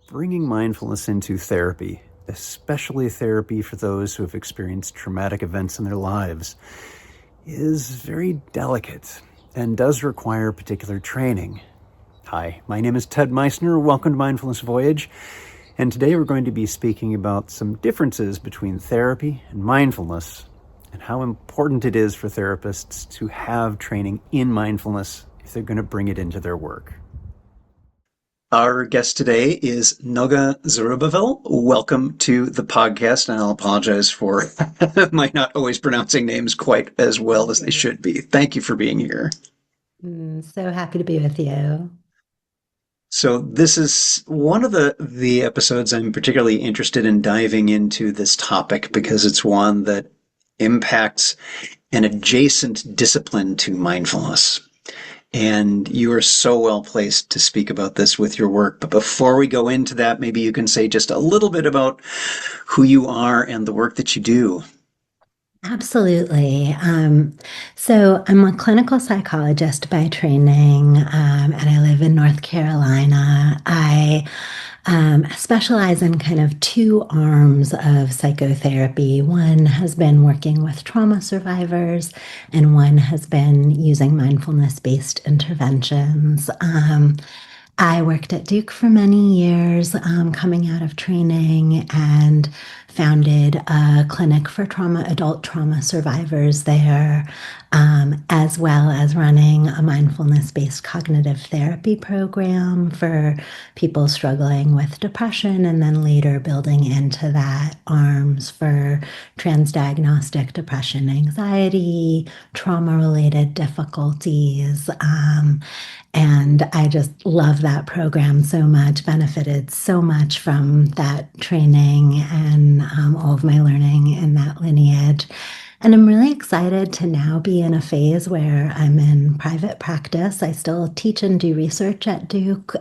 bringing mindfulness into therapy, especially therapy for those who have experienced traumatic events in their lives, is very delicate and does require particular training. Hi, my name is Ted Meissner. Welcome to Mindfulness Voyage. And today we're going to be speaking about some differences between therapy and mindfulness and how important it is for therapists to have training in mindfulness if they're going to bring it into their work. Our guest today is Noga Zerubavel. Welcome to the podcast, and I'll apologize for my not always pronouncing names quite as well as they should be. Thank you for being here. So happy to be with you. So this is one of the episodes I'm particularly interested in diving into this topic because it's one that impacts an adjacent discipline to mindfulness. And you are so well placed to speak about this with your work. But before we go into that, maybe you can say just a little bit about who you are and the work that you do. Absolutely. So I'm a clinical psychologist by training, and I live in North Carolina. I specialize in kind of two arms of psychotherapy. One has been working with trauma survivors, and one has been using mindfulness-based interventions. I worked at Duke for many years, coming out of training, and founded a clinic for adult trauma survivors there, as well as running a mindfulness-based cognitive therapy program for people struggling with depression, and then later building into that arms for transdiagnostic depression, anxiety, trauma-related difficulties. And I just love that program so much, benefited so much from that training and all of my learning in that lineage. And I'm really excited to now be in a phase where I'm in private practice. I still teach and do research at Duke,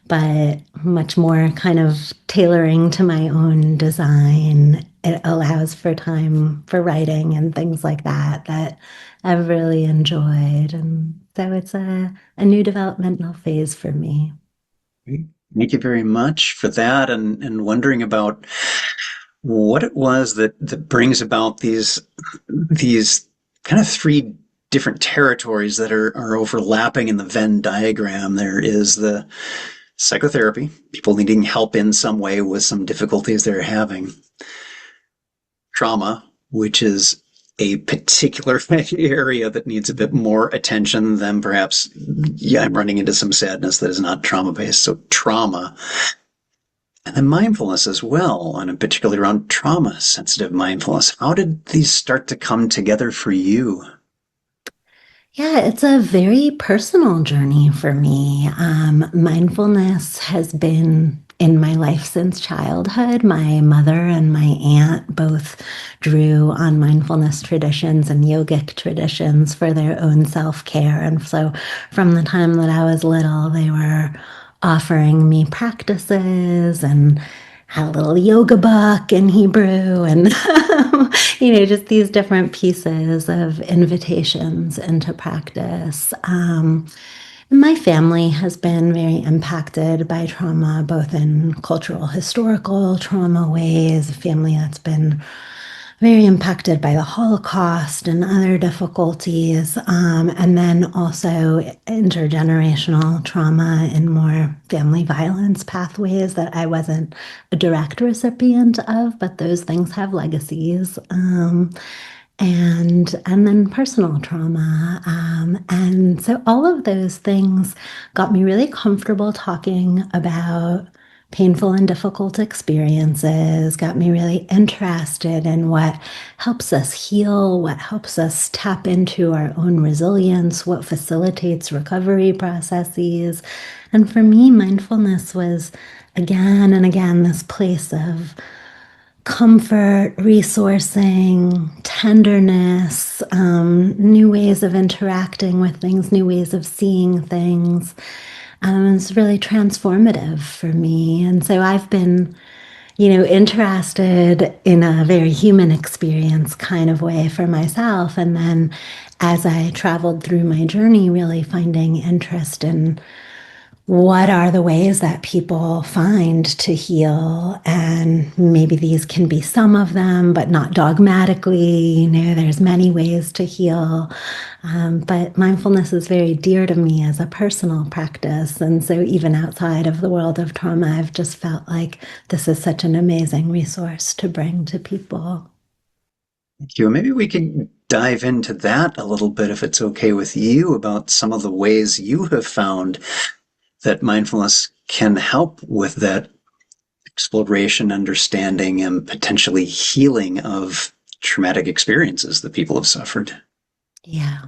but much more kind of tailoring to my own design. It allows for time for writing and things like that that I've really enjoyed. And so it's a new developmental phase for me. Thank you very much for that, and wondering about what it was that brings about these kind of three different territories that are overlapping in the Venn diagram. There is the psychotherapy, people needing help in some way with some difficulties they're having. Trauma, which is a particular area that needs a bit more attention than perhaps, yeah, I'm running into some sadness that is not trauma-based. So trauma. And then mindfulness as well, and particularly around trauma-sensitive mindfulness. How did these start to come together for you? Yeah, it's a very personal journey for me. Mindfulness has been in my life since childhood. My mother and my aunt both drew on mindfulness traditions and yogic traditions for their own self-care. And so from the time that I was little, they were offering me practices and had a little yoga book in Hebrew and just these different pieces of invitations into practice. My family has been very impacted by trauma, both in cultural, historical trauma ways, a family that's been very impacted by the Holocaust and other difficulties, and then also intergenerational trauma and more family violence pathways that I wasn't a direct recipient of, but those things have legacies. And then personal trauma. And so all of those things got me really comfortable talking about painful and difficult experiences, got me really interested in what helps us heal, what helps us tap into our own resilience, what facilitates recovery processes. And for me, mindfulness was again and again this place of comfort, resourcing, tenderness, new ways of interacting with things, new ways of seeing things. It's really transformative for me. And so I've been, interested in a very human experience kind of way for myself. And then as I traveled through my journey, really finding interest in what are the ways that people find to heal? And maybe these can be some of them, but not dogmatically. There's many ways to heal. But mindfulness is very dear to me as a personal practice. And so, even outside of the world of trauma, I've just felt like this is such an amazing resource to bring to people. Thank you. Maybe we can dive into that a little bit, if it's okay with you, about some of the ways you have found that mindfulness can help with that exploration, understanding, and potentially healing of traumatic experiences that people have suffered. Yeah.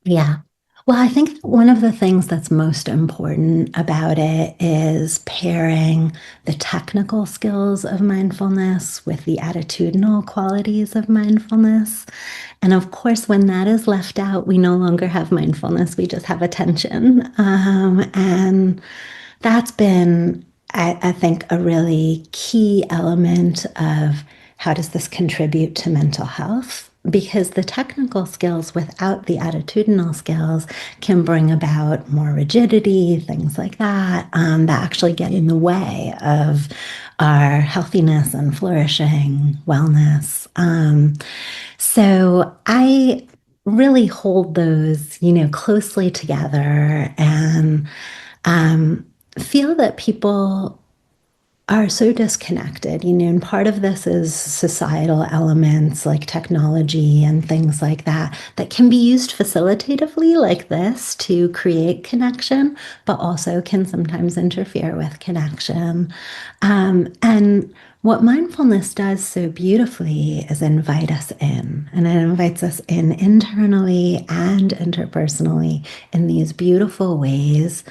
Yeah. Well, I think one of the things that's most important about it is pairing the technical skills of mindfulness with the attitudinal qualities of mindfulness. And of course, when that is left out, we no longer have mindfulness, we just have attention. And that's been, I think, a really key element of how does this contribute to mental health? Because the technical skills without the attitudinal skills can bring about more rigidity, things like that, that actually get in the way of our healthiness and flourishing, wellness. So I really hold those, closely together and feel that people are so disconnected, and part of this is societal elements like technology and things like that that can be used facilitatively, like this, to create connection, but also can sometimes interfere with connection. And what mindfulness does so beautifully is invite us in, and it invites us in internally and interpersonally in these beautiful ways,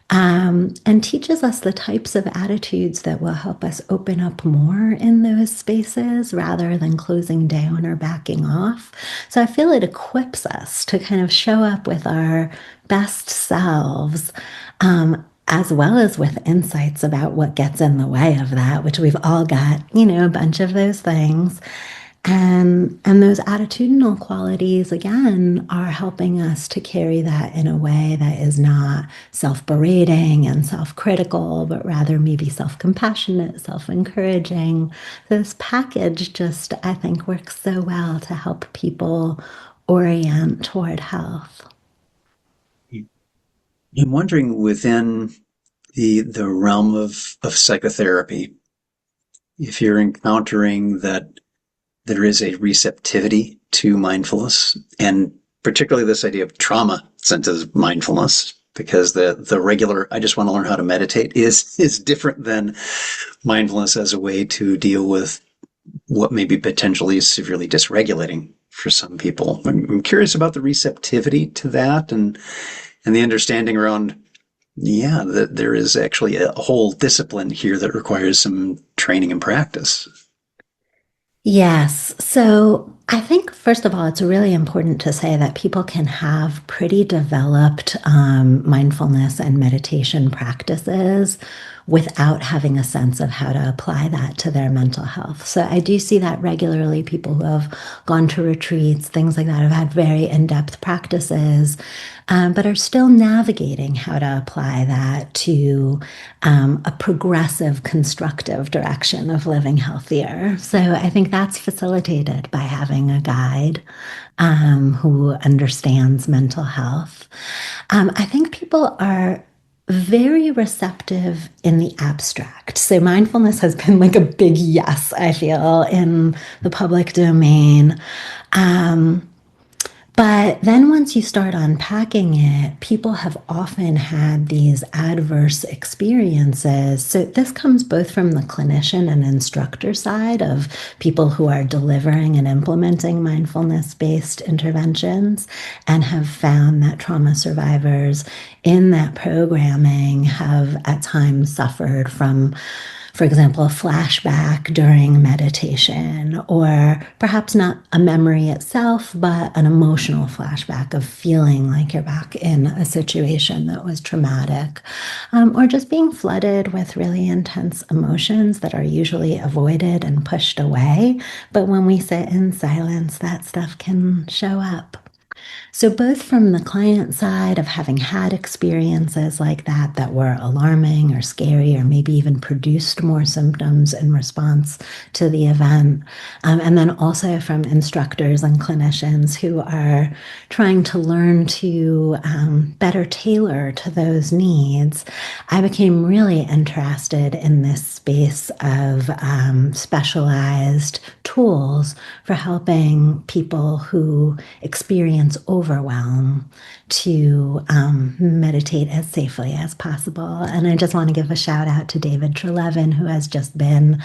and teaches us the types of attitudes that will help us open up more in those spaces rather than closing down or backing off. So I feel it equips us to kind of show up with our best selves. As well as with insights about what gets in the way of that, which we've all got, a bunch of those things. And those attitudinal qualities, again, are helping us to carry that in a way that is not self-berating and self-critical, but rather maybe self-compassionate, self-encouraging. This package just, I think, works so well to help people orient toward health. I'm wondering, within the realm of psychotherapy, if you're encountering that there is a receptivity to mindfulness, and particularly this idea of trauma sent as mindfulness, because the regular I just want to learn how to meditate is different than mindfulness as a way to deal with what may be potentially severely dysregulating for some people. I'm curious about the receptivity to that, and the understanding around, yeah, that there is actually a whole discipline here that requires some training and practice. Yes. So I think, first of all, it's really important to say that people can have pretty developed mindfulness and meditation practices without having a sense of how to apply that to their mental health. So I do see that regularly. People who have gone to retreats, things like that, have had very in-depth practices, but are still navigating how to apply that to a progressive, constructive direction of living healthier. So I think that's facilitated by having a guide who understands mental health. I think people are very receptive in the abstract. So mindfulness has been like a big yes, I feel, in the public domain. Um, but then once you start unpacking it, people have often had these adverse experiences. So this comes both from the clinician and instructor side of people who are delivering and implementing mindfulness-based interventions, and have found that trauma survivors in that programming have at times suffered from, for example, a flashback during meditation, or perhaps not a memory itself, but an emotional flashback of feeling like you're back in a situation that was traumatic, or just being flooded with really intense emotions that are usually avoided and pushed away. But when we sit in silence, that stuff can show up. So, both from the client side of having had experiences like that were alarming or scary, or maybe even produced more symptoms in response to the event, and then also from instructors and clinicians who are trying to learn to better tailor to those needs, I became really interested in this space of specialized tools for helping people who experience overwhelm to meditate as safely as possible. And I just want to give a shout out to David Trelevin, who has just been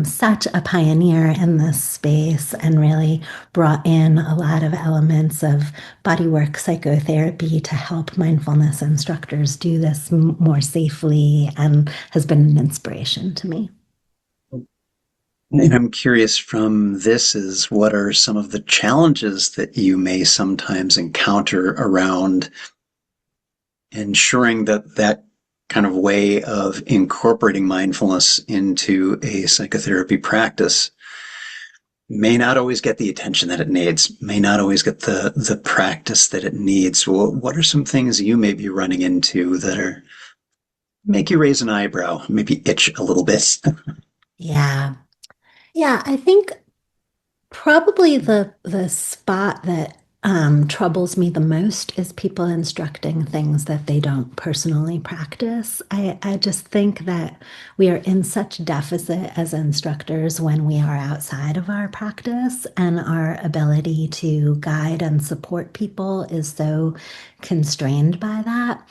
such a pioneer in this space and really brought in a lot of elements of bodywork psychotherapy to help mindfulness instructors do this more safely, and has been an inspiration to me. And I'm curious from this is what are some of the challenges that you may sometimes encounter around ensuring that that kind of way of incorporating mindfulness into a psychotherapy practice may not always get the attention that it needs, may not always get the practice that it needs. Well, what are some things you may be running into that are make you raise an eyebrow, maybe itch a little bit? Yeah. Yeah, I think probably the spot that troubles me the most is people instructing things that they don't personally practice. I just think that we are in such deficit as instructors when we are outside of our practice, and our ability to guide and support people is so constrained by that.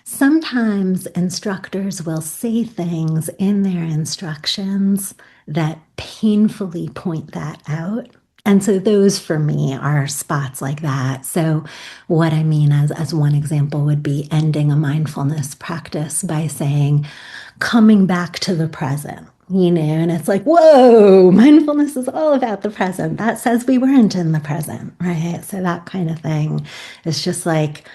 Sometimes instructors will say things in their instructions that painfully point that out. And so those for me are spots like that. So what I mean as one example would be ending a mindfulness practice by saying, coming back to the present. And it's like, whoa, mindfulness is all about the present. That says we weren't in the present, right? So that kind of thing is just like,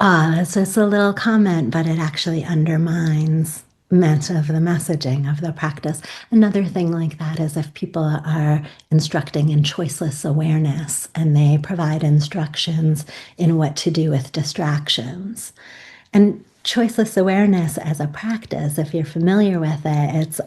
it's just a little comment, but it actually undermines much of the messaging of the practice. Another thing like that is if people are instructing in choiceless awareness and they provide instructions in what to do with distractions. And choiceless awareness as a practice, if you're familiar with it, it's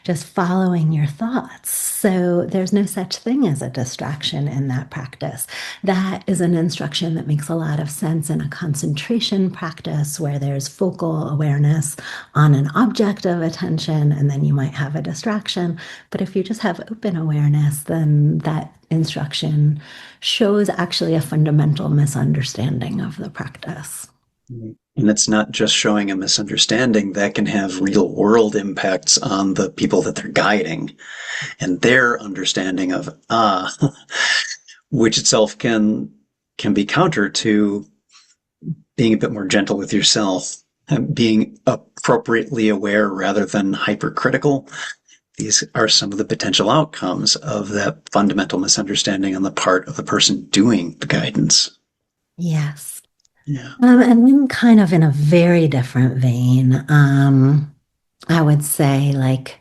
just following your thoughts. So there's no such thing as a distraction in that practice. That is an instruction that makes a lot of sense in a concentration practice where there's focal awareness on an object of attention, and then you might have a distraction. But if you just have open awareness, then that instruction shows actually a fundamental misunderstanding of the practice. And it's not just showing a misunderstanding, that can have real world impacts on the people that they're guiding and their understanding of which itself can be counter to being a bit more gentle with yourself and being appropriately aware rather than hypercritical. These are some of the potential outcomes of that fundamental misunderstanding on the part of the person doing the guidance. Yes. Yeah. And then kind of in a very different vein, I would say like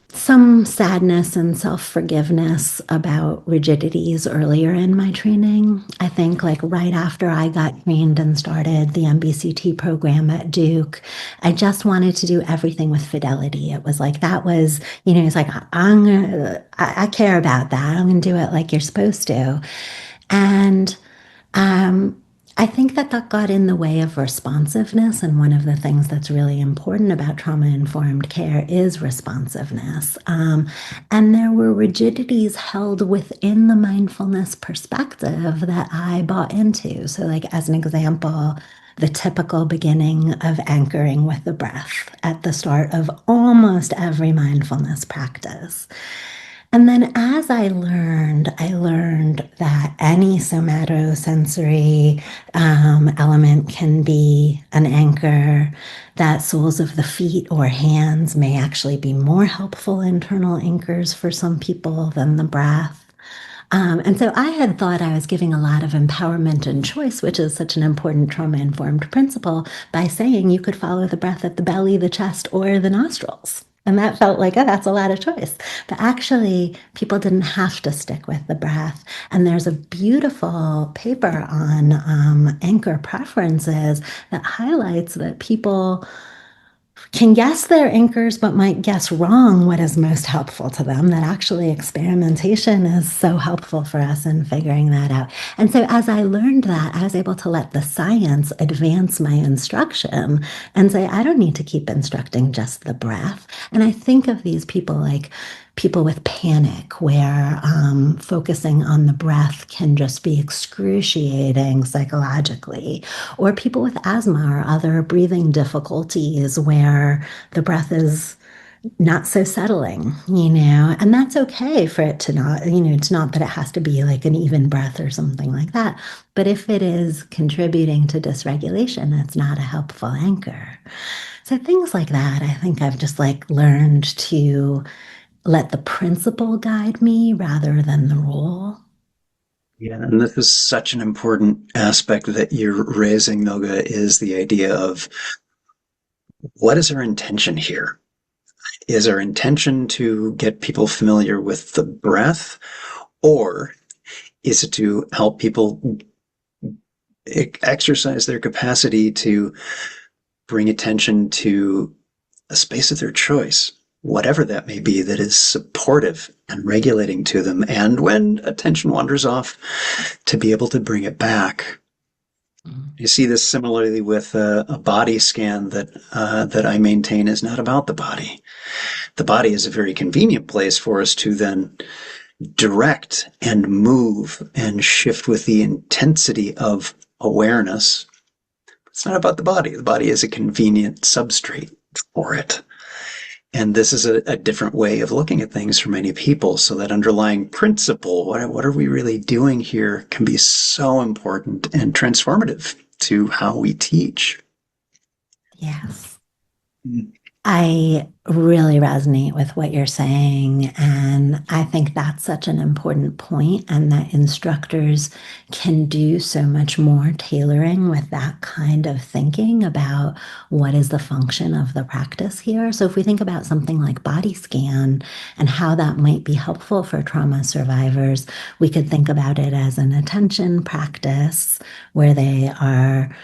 some sadness and self-forgiveness about rigidities earlier in my training. I think like right after I got trained and started the MBCT program at Duke, I just wanted to do everything with fidelity. It was like that was, it's like I care about that. I'm gonna do it like you're supposed to. And I think that got in the way of responsiveness. And one of the things that's really important about trauma-informed care is responsiveness. And there were rigidities held within the mindfulness perspective that I bought into. So, like, as an example, the typical beginning of anchoring with the breath at the start of almost every mindfulness practice. And then as I learned that any somatosensory element can be an anchor, that soles of the feet or hands may actually be more helpful internal anchors for some people than the breath. And so I had thought I was giving a lot of empowerment and choice, which is such an important trauma-informed principle, by saying you could follow the breath at the belly, the chest, or the nostrils. And that felt like, oh, that's a lot of choice. But actually, people didn't have to stick with the breath. And there's a beautiful paper on anchor preferences that highlights that people can guess their anchors, but might guess wrong what is most helpful to them. That actually experimentation is so helpful for us in figuring that out. And so, as I learned that, I was able to let the science advance my instruction and say, I don't need to keep instructing just the breath. And I think of these people like people with panic, where focusing on the breath can just be excruciating psychologically, or people with asthma or other breathing difficulties where the breath is not so settling, and that's okay for it to not, it's not that it has to be like an even breath or something like that. But if it is contributing to dysregulation, it's not a helpful anchor. So things like that, I think I've just like learned to let the principle guide me rather than the rule. Yeah, and this is such an important aspect that you're raising, Noga, is the idea of what is our intention here? Is our intention to get people familiar with the breath, or is it to help people exercise their capacity to bring attention to a space of their choice, whatever that may be, that is supportive and regulating to them? And when attention wanders off, to be able to bring it back. You see this similarly with a body scan that I maintain is not about the body. The body is a very convenient place for us to then direct and move and shift with the intensity of awareness. It's not about the body. The body is a convenient substrate for it. And this is a different way of looking at things for many people. So that underlying principle, what are we really doing here, can be so important and transformative to how we teach. Yes. I really resonate with what you're saying. And I think that's such an important point, and that instructors can do so much more tailoring with that kind of thinking about what is the function of the practice here. So, if we think about something like body scan and how that might be helpful for trauma survivors, we could think about it as an attention practice where they are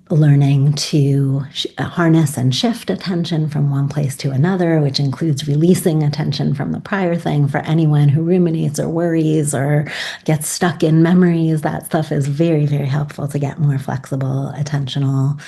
learning to harness and shift attention from one place to another, which includes releasing attention from the prior thing. For anyone who ruminates or worries or gets stuck in memories, that stuff is very, very helpful to get more flexible attentional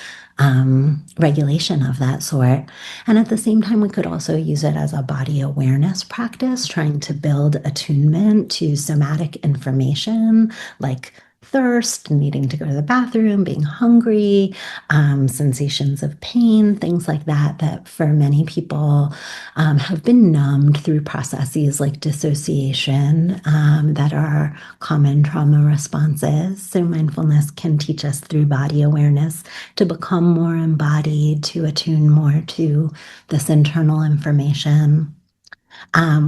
regulation of that sort. And at the same time, we could also use it as a body awareness practice, trying to build attunement to somatic information like thirst, needing to go to the bathroom, being hungry, sensations of pain, things like that, that for many people have been numbed through processes like dissociation that are common trauma responses. So mindfulness can teach us through body awareness to become more embodied, to attune more to this internal information.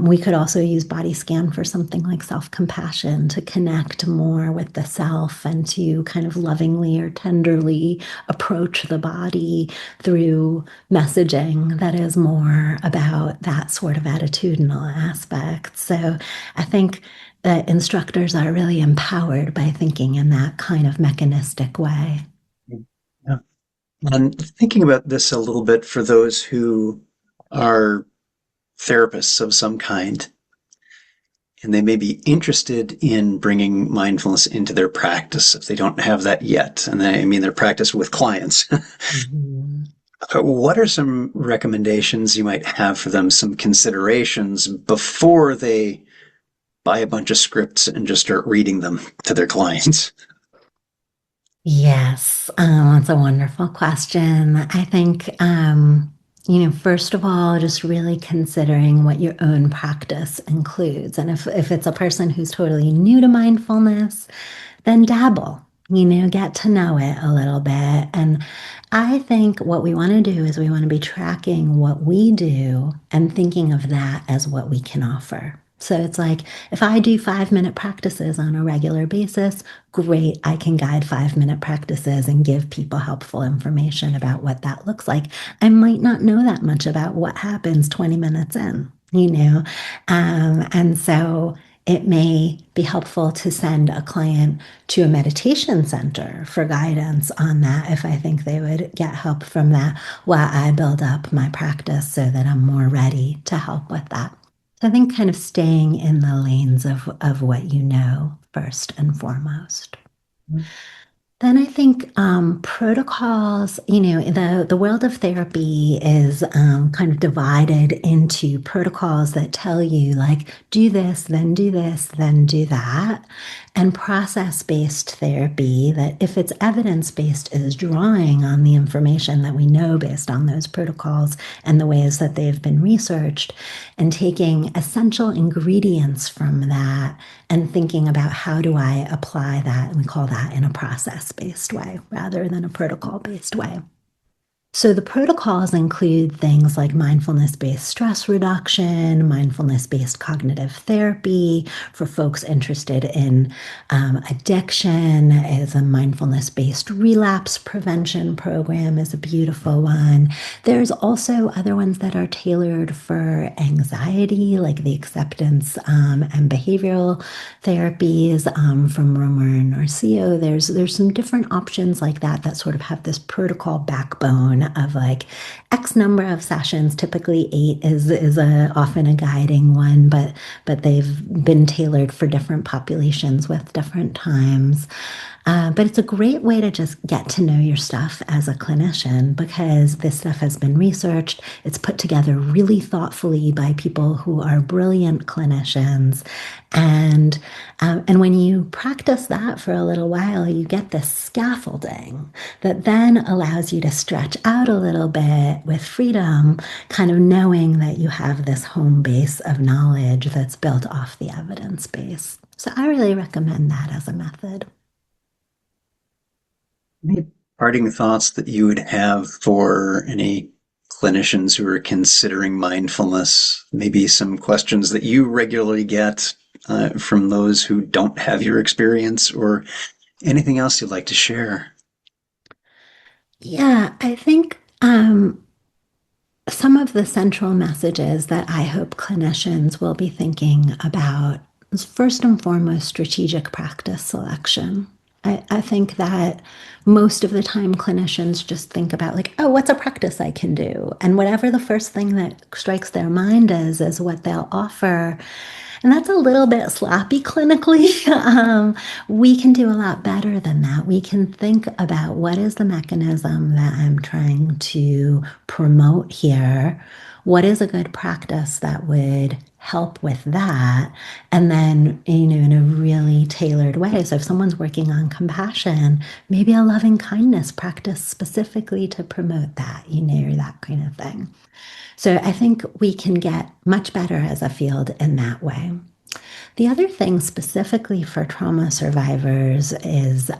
We could also use body scan for something like self-compassion, to connect more with the self and to kind of lovingly or tenderly approach the body through messaging that is more about that sort of attitudinal aspect. So I think that instructors are really empowered by thinking in that kind of mechanistic way. Yeah. And thinking about this a little bit for those who are therapists of some kind, and they may be interested in bringing mindfulness into their practice if they don't have that yet. And I mean their practice with clients. Mm-hmm. What are some recommendations you might have for them, some considerations before they buy a bunch of scripts and just start reading them to their clients? Yes, that's a wonderful question. I think, first of all, just really considering what your own practice includes. And if it's a person who's totally new to mindfulness, then dabble, get to know it a little bit. And I think what we want to do is we want to be tracking what we do and thinking of that as what we can offer. So it's like if I do 5-minute practices on a regular basis, great, I can guide 5-minute practices and give people helpful information about what that looks like. I might not know that much about what happens 20 minutes in, and so it may be helpful to send a client to a meditation center for guidance on that if I think they would get help from that while I build up my practice so that I'm more ready to help with that. So I think kind of staying in the lanes of what you know first and foremost. Then I think protocols, the world of therapy is kind of divided into protocols that tell you, like, do this, then do that. And process-based therapy, that if it's evidence-based, is drawing on the information that we know based on those protocols and the ways that they've been researched, and taking essential ingredients from that and thinking about how do I apply that. And we call that in a process-based way rather than a protocol-based way. So the protocols include things like mindfulness-based stress reduction, mindfulness-based cognitive therapy for folks interested in addiction. Is a mindfulness-based relapse prevention program is a beautiful one. There's also other ones that are tailored for anxiety, like the acceptance and behavioral therapies from Romer and Norcio. There's some different options like that sort of have this protocol backbone of like X number of sessions. Typically 8 is often a guiding one, but they've been tailored for different populations with different times. But it's a great way to just get to know your stuff as a clinician because this stuff has been researched. It's put together really thoughtfully by people who are brilliant clinicians. And when you practice that for a little while, you get this scaffolding that then allows you to stretch out a little bit with freedom, kind of knowing that you have this home base of knowledge that's built off the evidence base. So I really recommend that as a method. Any parting thoughts that you would have for any clinicians who are considering mindfulness? Maybe some questions that you regularly get from those who don't have your experience, or anything else you'd like to share? Yeah, I think some of the central messages that I hope clinicians will be thinking about is first and foremost strategic practice selection. I think that most of the time clinicians just think about like, oh, what's a practice I can do? And whatever the first thing that strikes their mind is what they'll offer. And that's a little bit sloppy clinically. We can do a lot better than that. We can think about what is the mechanism that I'm trying to promote here? What is a good practice that would help with that? And then, in a really tailored way. So if someone's working on compassion, maybe a loving kindness practice specifically to promote that, that kind of thing. So I think we can get much better as a field in that way. The other thing specifically for trauma survivors is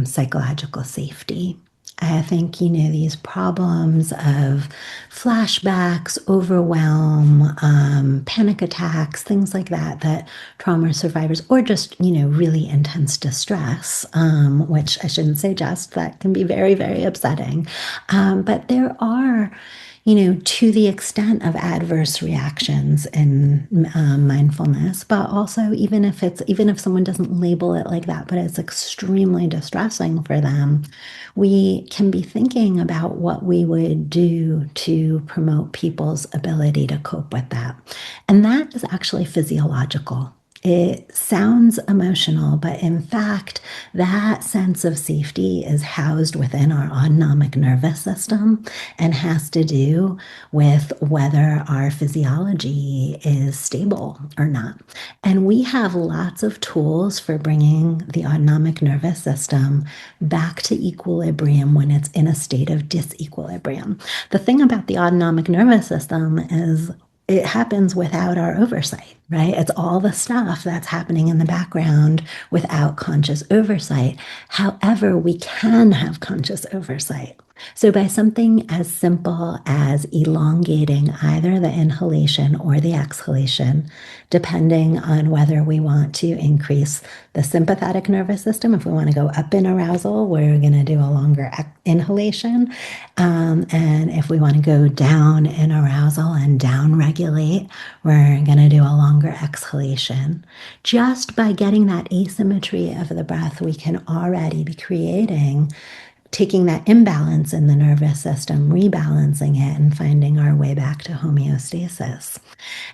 psychological safety. I think, these problems of flashbacks, overwhelm, panic attacks, things like that trauma survivors, or just, really intense distress, which I shouldn't say just, that can be very, very upsetting. But there are to the extent of adverse reactions in mindfulness, but also even if someone doesn't label it like that, but it's extremely distressing for them, we can be thinking about what we would do to promote people's ability to cope with that. And that is actually physiological. It sounds emotional, but in fact, that sense of safety is housed within our autonomic nervous system and has to do with whether our physiology is stable or not. And we have lots of tools for bringing the autonomic nervous system back to equilibrium when it's in a state of disequilibrium. The thing about the autonomic nervous system is it happens without our oversight, right? It's all the stuff that's happening in the background without conscious oversight. However, we can have conscious oversight. So, by something as simple as elongating either the inhalation or the exhalation, depending on whether we want to increase the sympathetic nervous system, if we want to go up in arousal, we're going to do a longer inhalation. And if we want to go down in arousal and down regulate, we're going to do a longer exhalation. Just by getting that asymmetry of the breath, we can already be creating taking that imbalance in the nervous system, rebalancing it, and finding our way back to homeostasis.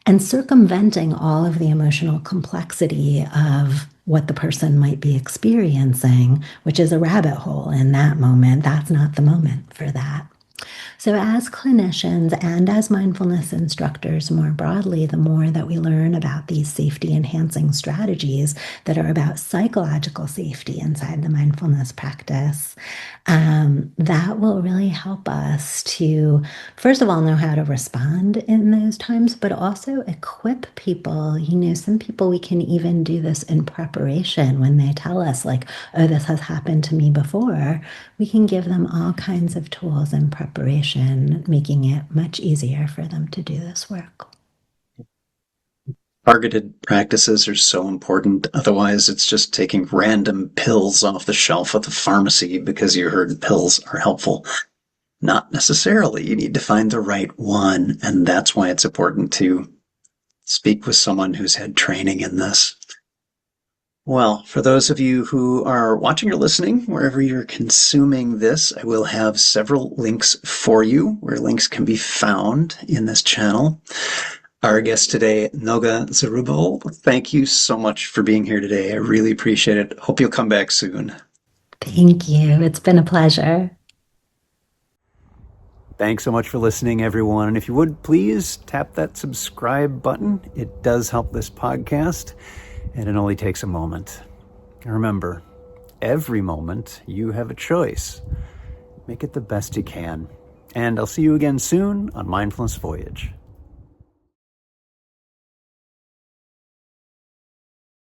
And circumventing all of the emotional complexity of what the person might be experiencing, which is a rabbit hole in that moment. That's not the moment for that. So, as clinicians and as mindfulness instructors more broadly, the more that we learn about these safety enhancing strategies that are about psychological safety inside the mindfulness practice, that will really help us to, first of all, know how to respond in those times, but also equip people. Some people, we can even do this in preparation when they tell us, like, oh, this has happened to me before. We can give them all kinds of tools in preparation, making it much easier for them to do this work. Targeted practices are so important. Otherwise, it's just taking random pills off the shelf at the pharmacy because you heard pills are helpful. Not necessarily. You need to find the right one. And that's why it's important to speak with someone who's had training in this. Well, for those of you who are watching or listening, wherever you're consuming this, I will have several links for you where links can be found in this channel. Our guest today, Noga Zerubavel, thank you so much for being here today. I really appreciate it. Hope you'll come back soon. Thank you. It's been a pleasure. Thanks so much for listening, everyone. And if you would, please tap that subscribe button. It does help this podcast, and it only takes a moment. And remember, every moment you have a choice. Make it the best you can. And I'll see you again soon on Mindfulness Voyage.